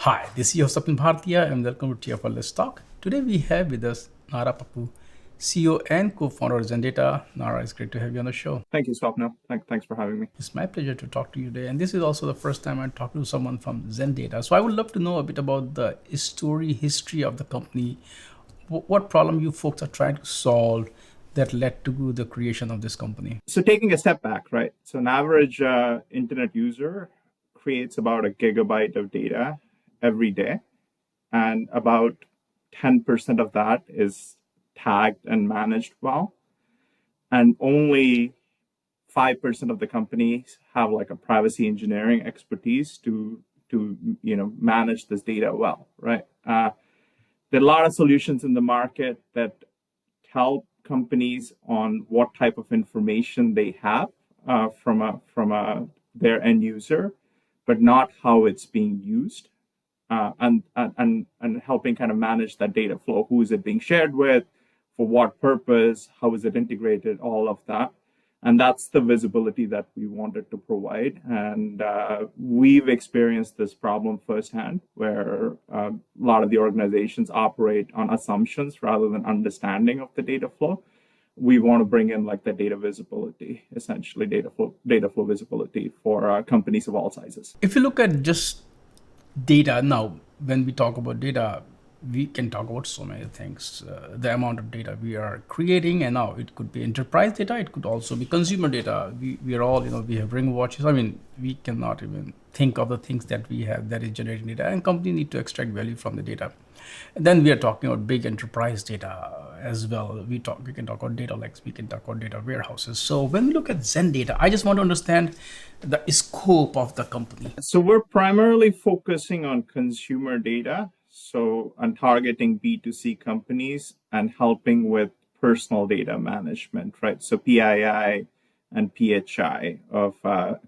Hi, this is your Sapin Bhartiya and welcome to TFL Let's Talk. Today we have with us Nara Pappu, CEO and co-founder of Zendata. Nara, it's great to have you on the show. Thank you, Swapna. Thanks for having me. It's my pleasure to talk to you today. And this is also the first time I'm talking to someone from Zendata. So I would love to know a bit about the history of the company. What problem you folks are trying to solve that led to the creation of this company? So taking a step back, right? So an average internet user creates about a gigabyte of data every day, and about 10% of that is tagged and managed well. And only 5% of the companies have like a privacy engineering expertise to manage this data well, right? There are a lot of solutions in the market that help companies on what type of information they have from their end user, but not how it's being used, and helping kind of manage that data flow. Who is it being shared with? For what purpose? How is it integrated? All of that. And that's the visibility that we wanted to provide. And we've experienced this problem firsthand, where a lot of the organizations operate on assumptions rather than understanding of the data flow. We want to bring in like the data visibility, essentially data flow visibility for companies of all sizes. If you look at just data now, when we talk about data, we can talk about so many things. The amount of data we are creating, and now it could be enterprise data, it could also be consumer data. We are all, we have ring watches. I mean, we cannot even think of the things that we have that is generating data, and companies need to extract value from the data. And then we are talking about big enterprise data as well. We can talk about data lakes, we can talk about data warehouses. So when we look at Zendata, I just want to understand the scope of the company. So we're primarily focusing on consumer data. So I'm targeting B2C companies and helping with personal data management, right? So PII and PHI of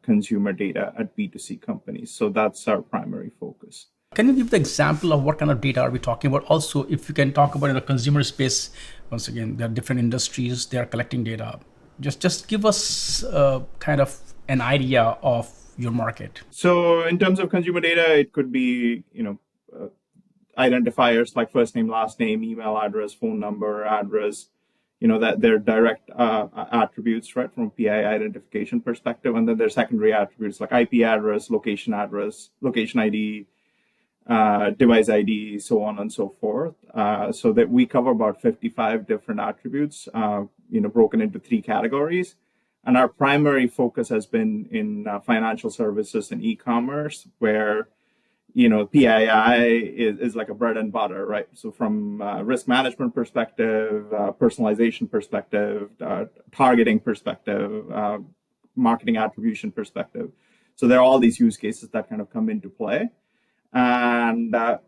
consumer data at B2C companies. So that's our primary focus. Can you give the example of what kind of data are we talking about? Also, if you can talk about in the consumer space, once again, there are different industries, they are collecting data. Just give us kind of an idea of your market. So in terms of consumer data, it could be, identifiers like first name, last name, email address, phone number, address, that they're direct attributes, right, from PI identification perspective. And then there's secondary attributes like IP address, location ID, device ID, so on and so forth. So that we cover about 55 different attributes, broken into 3 categories. And our primary focus has been in financial services and e-commerce, where PII is like a bread and butter, right? So from risk management perspective, personalization perspective, targeting perspective, marketing attribution perspective. So there are all these use cases that kind of come into play. And a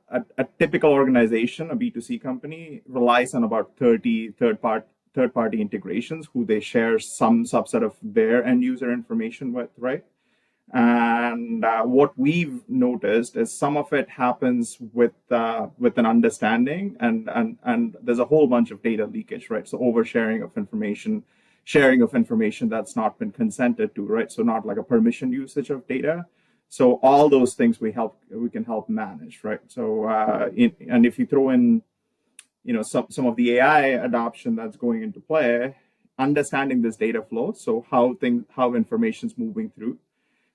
typical organization, a B2C company, relies on about 30 third-party integrations who they share some subset of their end user information with, right? And what we've noticed is some of it happens with an understanding, and there's a whole bunch of data leakage, right? So oversharing of information, sharing of information that's not been consented to, right? So not like a permission usage of data. So all those things we can help manage, right? So and if you throw in, some of the AI adoption that's going into play, understanding this data flow, so how information's moving through,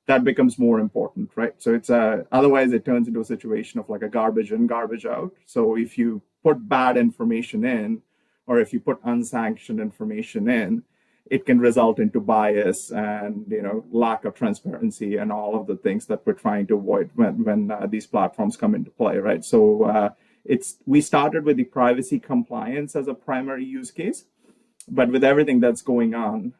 that becomes more important, right? So it's otherwise it turns into a situation of like a garbage in, garbage out. So if you put bad information in, or if you put unsanctioned information in, it can result into bias and lack of transparency and all of the things that we're trying to avoid when these platforms come into play, right? So we started with the privacy compliance as a primary use case, but with everything that's going on,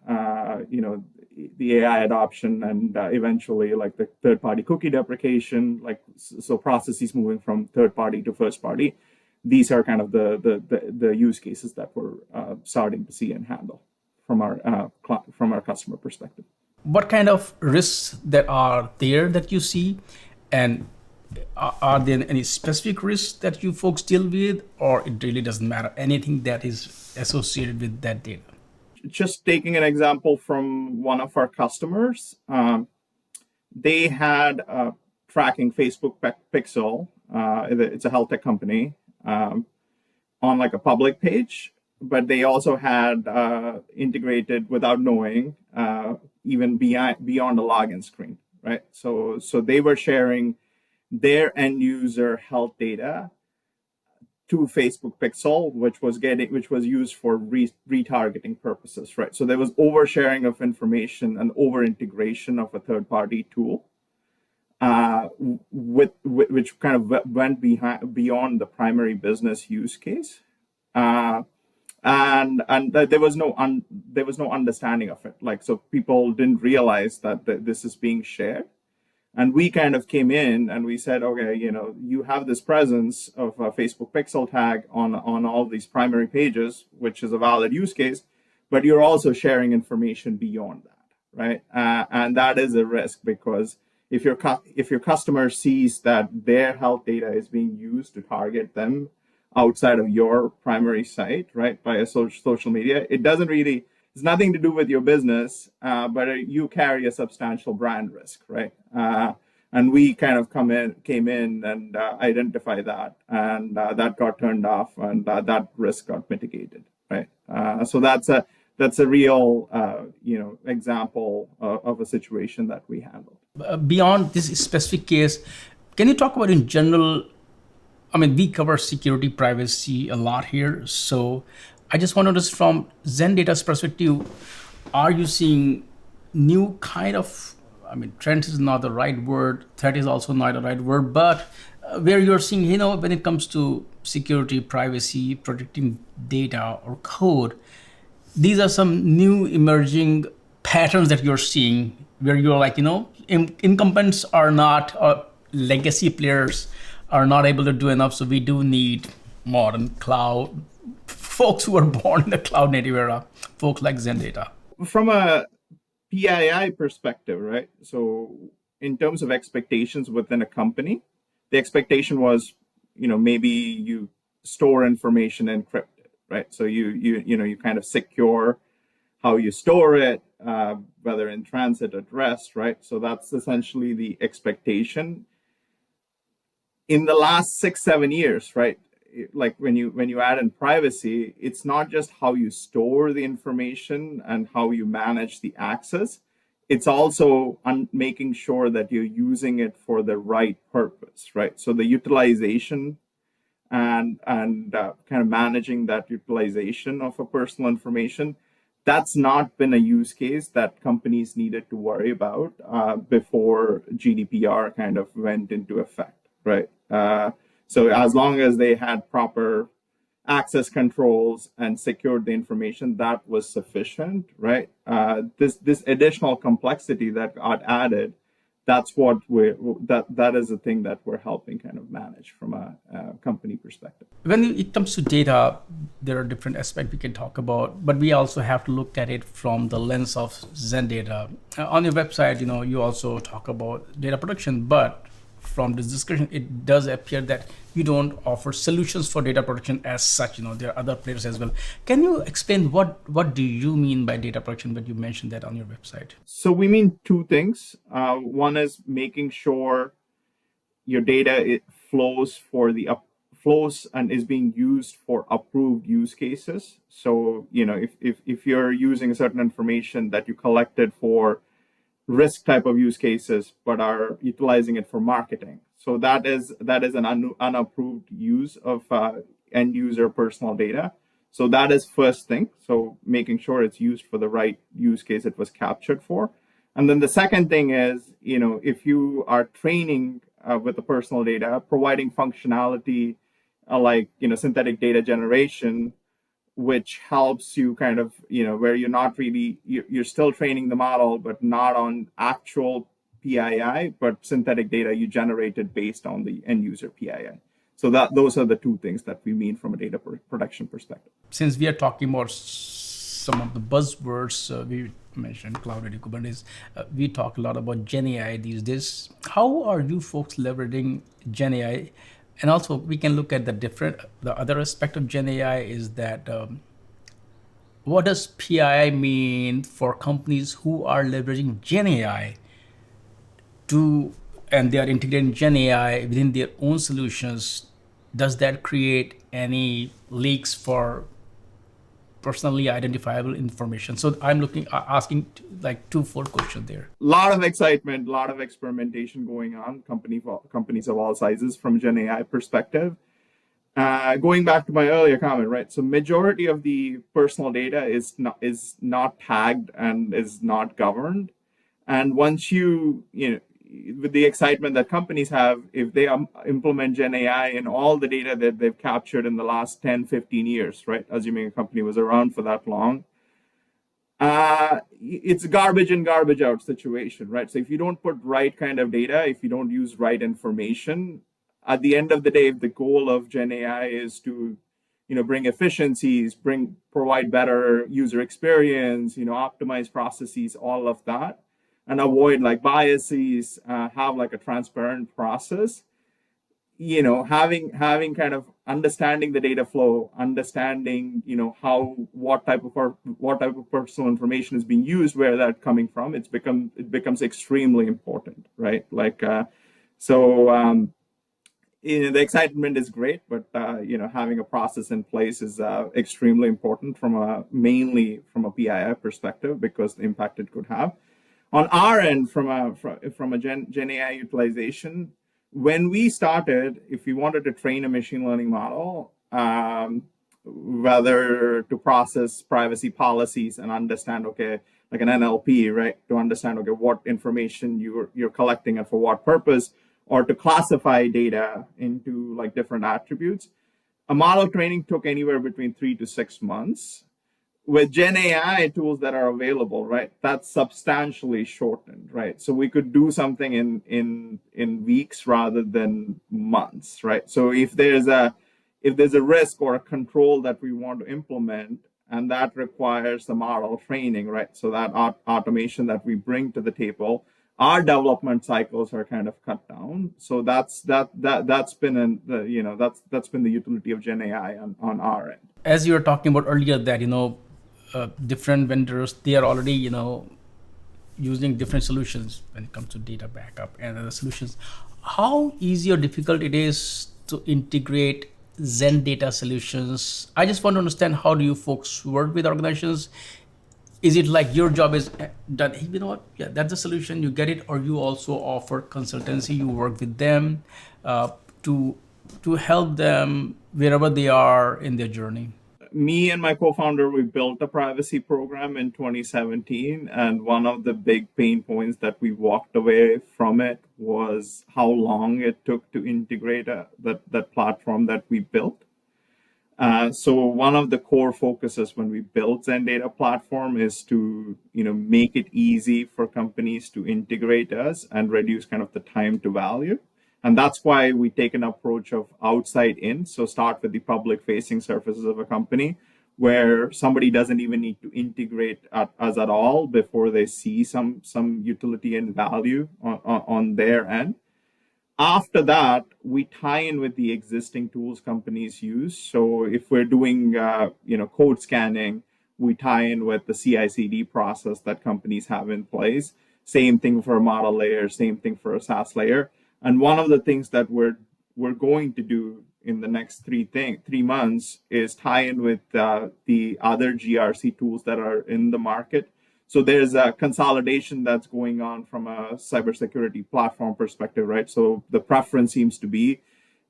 the AI adoption and eventually like the third-party cookie deprecation, so processes moving from third-party to first-party, these are kind of the use cases that we're starting to see and handle from our customer perspective. What kind of risks that are there that you see, and are there any specific risks that you folks deal with, or it really doesn't matter, anything that is associated with that data? Just taking an example from one of our customers, they had tracking Facebook pixel It's a health tech company, on like a public page, but they also had integrated without knowing, even beyond the login screen, right? So they were sharing their end user health data to Facebook Pixel, which was used for retargeting purposes, right? So there was oversharing of information and over integration of a third party tool, which kind of went beyond the primary business use case. Uh, and there was no understanding of it, like, so people didn't realize that this is being shared. And we kind of came in and we said, okay, you have this presence of a Facebook pixel tag on all these primary pages, which is a valid use case, but you're also sharing information beyond that, right? And that is a risk, because if your customer sees that their health data is being used to target them outside of your primary site, right, by a social media, it's nothing to do with your business, but you carry a substantial brand risk, right? And we kind of came in and identify that, and that got turned off, and that risk got mitigated, right? So that's a real example of a situation that we handled. Beyond this specific case, can you talk about in general? I mean, we cover security, privacy a lot here. So I just want to know, from Zendata's perspective, are you seeing new kind of, I mean, trends is not the right word, threat is also not the right word, but where you're seeing, when it comes to security, privacy, protecting data or code, these are some new emerging patterns that you're seeing where you're like, incumbents are not, legacy players are not able to do enough. So we do need modern cloud folks who are born in the cloud native era, folks like Zendata. From a PII perspective, right? So in terms of expectations within a company, the expectation was, maybe you store information encrypted, right? So you kind of secure how you store it, whether in transit or at rest, right? So that's essentially the expectation. In the last 6-7 years, right? Like when you add in privacy, it's not just how you store the information and how you manage the access. It's also making sure that you're using it for the right purpose, right? So the utilization and kind of managing that utilization of a personal information, that's not been a use case that companies needed to worry about before GDPR kind of went into effect, right? So as long as they had proper access controls and secured the information, that was sufficient, right? This additional complexity that got added, that is the thing that we're helping kind of manage from a company perspective. When it comes to data, there are different aspects we can talk about, but we also have to look at it from the lens of Zendata. On your website, you also talk about data protection, but from this discussion, it does appear that you don't offer solutions for data protection as such. There are other players as well. Can you explain what do you mean by data protection when you mentioned that on your website? So we mean two things. One is making sure your data flows and is being used for approved use cases. So if you're using certain information that you collected for risk type of use cases but are utilizing it for marketing, so that is an unapproved use of end user personal data. So that is first thing, so making sure it's used for the right use case it was captured for. And then the second thing is, if you are training with the personal data, providing functionality like synthetic data generation, which helps you kind of, where you're still training the model, but not on actual PII, but synthetic data you generated based on the end user PII. So those are the two things that we mean from a data protection perspective. Since we are talking about some of the buzzwords, we mentioned cloud native Kubernetes, we talk a lot about Gen AI these days. How are you folks leveraging Gen AI? And also, we can look at the other aspect of Gen AI is that what does PII mean for companies who are leveraging Gen AI to and they are integrating Gen AI within their own solutions, does that create any leaks for personally identifiable information? So I'm looking, asking like twofold question there. Lot of excitement, a lot of experimentation going on. Companies of all sizes from Gen AI perspective. Going back to my earlier comment, right? So majority of the personal data is not tagged and is not governed. And once you know, with the excitement that companies have, if they implement Gen AI in all the data that they've captured in the last 10, 15 years, right? Assuming a company was around for that long, it's a garbage in, garbage out situation, right? So if you don't put right kind of data, if you don't use right information, at the end of the day, if the goal of Gen AI is to, bring efficiencies, provide better user experience, optimize processes, all of that, and avoid like biases, have like a transparent process, having kind of understanding the data flow, understanding how what type of personal information is being used, where that's coming from, it becomes extremely important, right? Like so the excitement is great, but having a process in place is extremely important mainly from a PII perspective, because the impact it could have on our end from a Gen AI utilization. When we started, if we wanted to train a machine learning model, whether to process privacy policies and understand, okay, like an NLP, right, to understand, okay, what information you're collecting and for what purpose, or to classify data into like different attributes, a model training took anywhere between 3 to 6 months. With Gen AI tools that are available, right, that's substantially shortened, right? So we could do something in weeks rather than months, right? So if there's a risk or a control that we want to implement, and that requires the model training, right? So that automation that we bring to the table, our development cycles are kind of cut down. So that's been that's been the utility of Gen AI on our end. As you were talking about earlier, that different vendors, they are already using different solutions when it comes to data backup and other solutions. How easy or difficult it is to integrate Zen data solutions? I just want to understand, how do you folks work with organizations? Is it like your job is done? Hey, you know what? Yeah, that's the solution. You get it, or you also offer consultancy. You work with them uh, to to help them wherever they are in their journey. Me and my co-founder, we built a privacy program in 2017, and one of the big pain points that we walked away from it was how long it took to integrate that platform that we built. So one of the core focuses when we built Zendata platform is to make it easy for companies to integrate us and reduce kind of the time to value. And that's why we take an approach of outside in. So start with the public facing surfaces of a company, where somebody doesn't even need to integrate us at all before they see some utility and value on their end. After that, we tie in with the existing tools companies use. So if we're doing code scanning, we tie in with the CI/CD process that companies have in place. Same thing for a model layer, same thing for a SaaS layer. And one of the things that we're going to do in the next 3 months is tie in with the other GRC tools that are in the market. So there's a consolidation that's going on from a cybersecurity platform perspective, right? So the preference seems to be,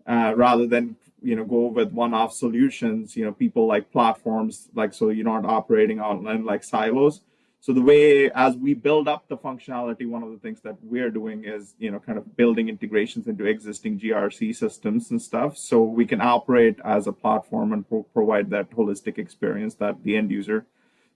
rather than go with one-off solutions, people like platforms, like, so you're not operating on like silos. So the way, as we build up the functionality, one of the things that we're doing is kind of building integrations into existing GRC systems and stuff, so we can operate as a platform and provide that holistic experience that the end user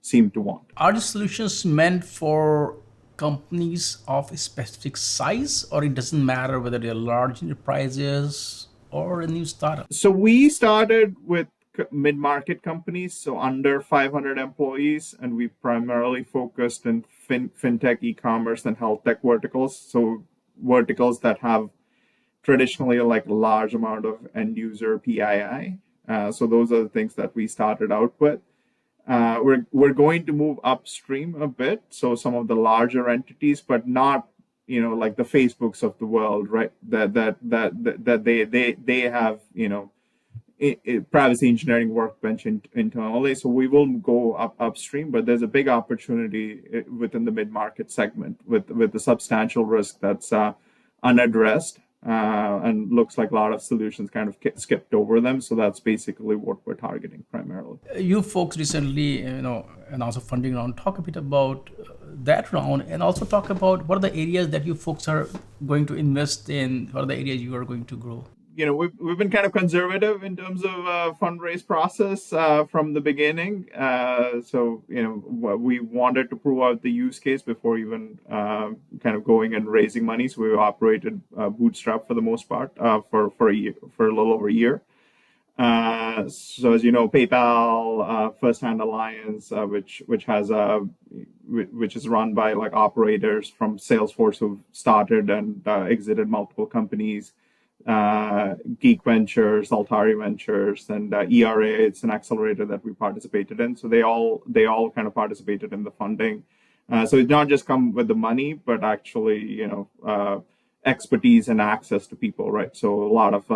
seem to want. Are the solutions meant for companies of a specific size, or it doesn't matter whether they're large enterprises or a new startup? So we started with mid-market companies, so under 500 employees, and we primarily focused in fintech, e-commerce, and health tech verticals. So verticals that have traditionally like a large amount of end user PII. So those are the things that we started out with. We're going to move upstream a bit, so some of the larger entities, but not like the Facebooks of the world, right? That they have, privacy engineering workbench internally. So we will go upstream, but there's a big opportunity within the mid market segment with the substantial risk that's unaddressed. And looks like a lot of solutions kind of skipped over them. So that's basically what we're targeting primarily. You folks recently, announced a funding round. Talk a bit about that round, and also talk about what are the areas that you folks are going to invest in. What are the areas you are going to grow? We've been kind of conservative in terms of fundraise process from the beginning. So we wanted to prove out the use case before even kind of going and raising money. So we operated bootstrap for the most part for a year, for a little over a year. So as you know, PayPal, First Hand Alliance, which is run by like operators from Salesforce who've started and exited multiple companies. Geek Ventures, Altari Ventures, and ERA. It's an accelerator that we participated in. So they all kind of participated in the funding. So it's not just come with the money, but actually expertise and access to people, right? So a lot of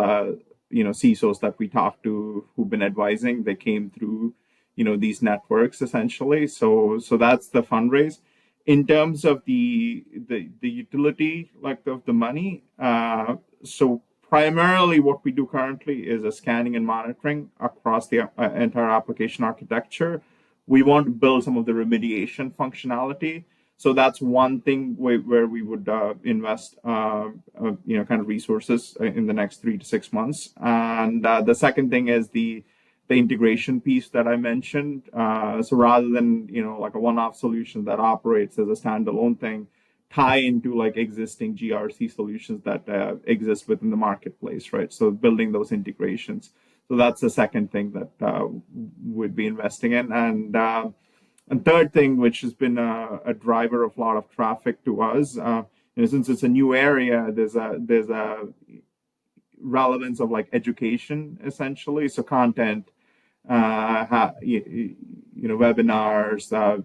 CISOs that we talked to who've been advising, they came through these networks essentially. So that's the fundraise. In terms of the utility of the money, so primarily what we do currently is a scanning and monitoring across the entire application architecture. We want to build some of the remediation functionality. So that's one thing where we would invest, kind of resources in the next 3 to 6 months. And the second thing is the integration piece that I mentioned. So rather than like a one-off solution that operates as a standalone thing, tie into like existing GRC solutions that exist within the marketplace, right? So building those integrations. So that's the second thing that we'd be investing in. And third thing, which has been a driver of a lot of traffic to us, since it's a new area, there's a relevance of like education essentially. So content, webinars,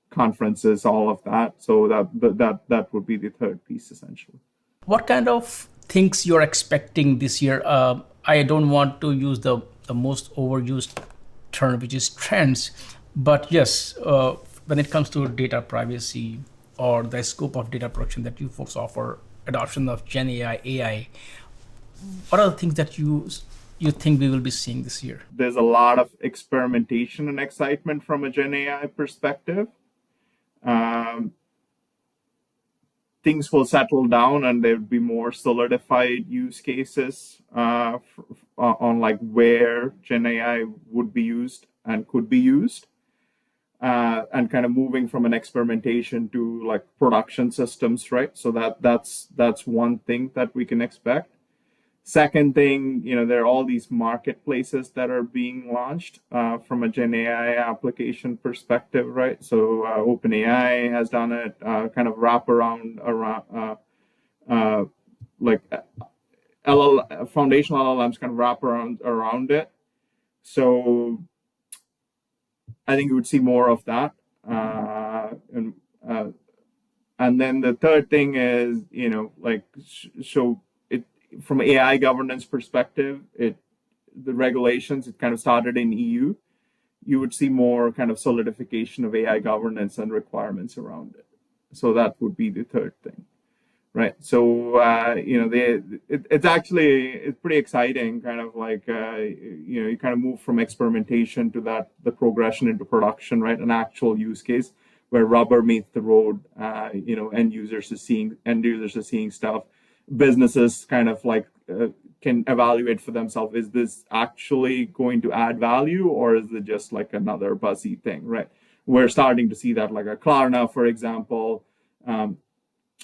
conferences, all of that. So that would be the third piece essentially. What kind of things you're expecting this year? I don't want to use the most overused term, which is trends, but yes, when it comes to data privacy or the scope of data protection that you folks offer, adoption of Gen AI, what are the things that you think we will be seeing this year? There's a lot of experimentation and excitement from a Gen AI perspective. Things will settle down and there'll be more solidified use cases on like where Gen AI would be used and could be used, and kind of moving from an experimentation to like production systems, right? So that's one thing that we can expect. Second thing, there are all these marketplaces that are being launched from a Gen AI application perspective, right? So OpenAI has done it, kind of wrap around like foundational LLMs kind of wrap around it. So I think you would see more of that. And then the third thing is, from AI governance perspective, the regulations, it kind of started in EU. You would see more kind of solidification of AI governance and requirements around it. So that would be the third thing, right? So it's pretty exciting, kind of like you kind of move from experimentation to the progression into production, right? An actual use case where rubber meets the road. End users are seeing stuff. Businesses kind of like can evaluate for themselves, is this actually going to add value or is it just like another buzzy thing, right? We're starting to see that, like a Klarna, for example,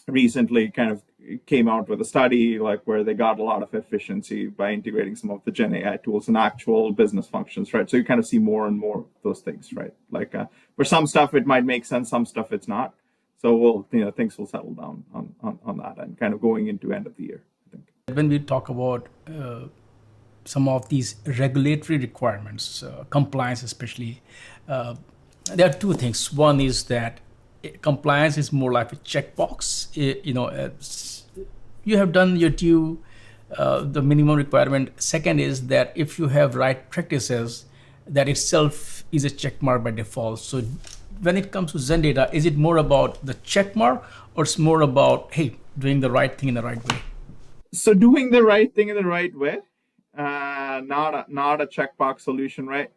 recently kind of came out with a study like where they got a lot of efficiency by integrating some of the Gen AI tools in actual business functions, right? So you kind of see more and more of those things, right? Like for some stuff it might make sense, some stuff it's not. So things will settle down on that and kind of going into end of the year, I think. When we talk about some of these regulatory requirements, compliance especially, there are two things. One is that compliance is more like a checkbox. You have done your due, the minimum requirement. Second is that if you have right practices, that itself is a check mark by default. So when it comes to Zendata, is it more about the check mark, or it's more about, hey, doing the right thing in the right way? So doing the right thing in the right way, not a checkbox solution, right?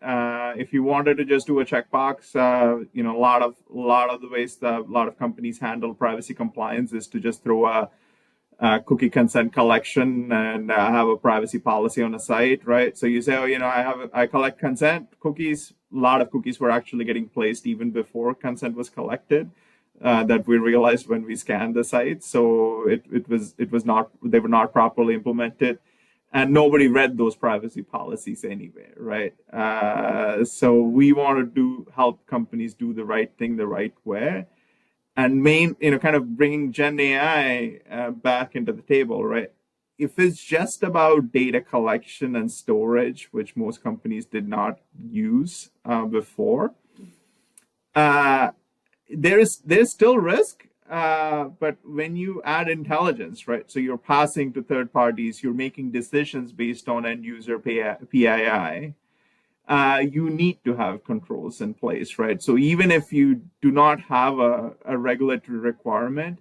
If you wanted to just do a checkbox, a lot of the ways that a lot of companies handle privacy compliance is to just throw a cookie consent collection and have a privacy policy on a site, right? So you say, oh, I collect consent cookies. A lot of cookies were actually getting placed even before consent was collected. That we realized when we scanned the site. So it was not, they were not properly implemented, and nobody read those privacy policies anyway, right? So we want to help companies do the right thing the right way, and kind of bringing Gen AI back into the table, right? If it's just about data collection and storage, which most companies did not use before, uh, there's still risk, but when you add intelligence, right? So you're passing to third parties, you're making decisions based on end user PII. You need to have controls in place, right? So even if you do not have a regulatory requirement,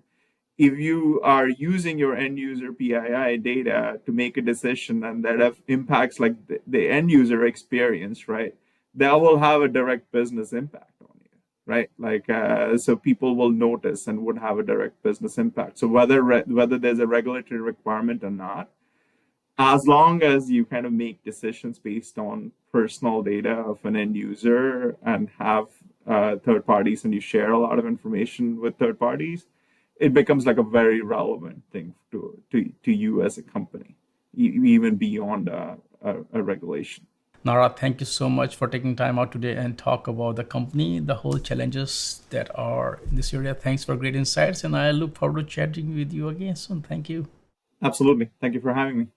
if you are using your end user PII data to make a decision and that impacts like the end user experience, right? That will have a direct business impact on you, right? Like so people will notice and would have a direct business impact. So whether there's a regulatory requirement or not, as long as you kind of make decisions based on personal data of an end user and have third parties, and you share a lot of information with third parties, it becomes like a very relevant thing to you as a company, even beyond a regulation. Nara, thank you so much for taking time out today and talk about the company, the whole challenges that are in this area. Thanks for great insights, and I look forward to chatting with you again soon. Thank you. Absolutely. Thank you for having me.